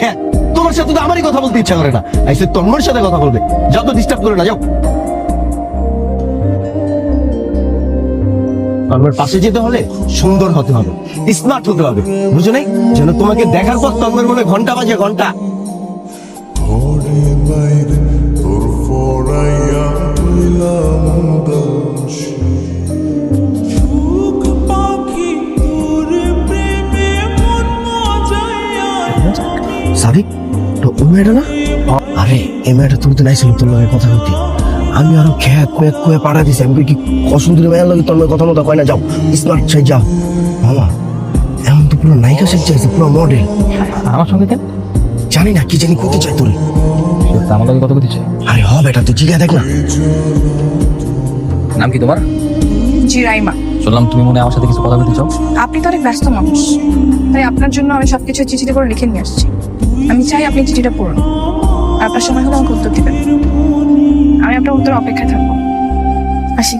খ্যাত, তোমার সাথে তো আমারই কথা বলতে ইচ্ছা করে না। আইসে তন্ময়ের সাথে কথা বলবে, যাও তো, ডিস্টার্ব করে না, যাও। তন্ময়ের পাশে যেতে হলে সুন্দর হতে হবে, স্মার্ট হতে হবে, বুঝো নাই? যেন তোমাকে দেখার পর তন্ময়ের মনে ঘন্টা বাজে, ঘন্টা। সাদিক, তো ও মেয়েটা না? আরে এই মেয়েটা তুমি তো নাইছিল তোর লগে কথা বলতে, আমি আরো খ্যাত ম্যাক করে পাঠা দিছি। আমি কি অসুন্দরী মেয়ের লগে তোর লগে কথা মতো কয় না? যাও স্মার্ট সাইজ যাও। মামা এমন তো পুরো নায়িকা সাইজ চাইছে, পুরো মডেল। আমার সঙ্গে কেন? জানি না কি জানি করতে চাই তোর। আমার লগে কত করতেছে? আরে হ বেটা, তুই জিজ্ঞাসা দেখ না। নাম কি তোমার? জি রাইমা। শুনলাম তুমি মনে হয় আমার সাথে কিছু কথা বলতে চাও। আপনি তো অনেক ব্যস্ত মানুষ, তাই আপনার জন্য আমি সবকিছু চিঠিতে করে লিখে নিয়ে আসছি। আমি চাই আপনি চিঠিটা পড়ুন, আর আপনার সময় হলে আমাকে উত্তর দিবেন। আমি আপনার উত্তর অপেক্ষায় থাকবো। আসি।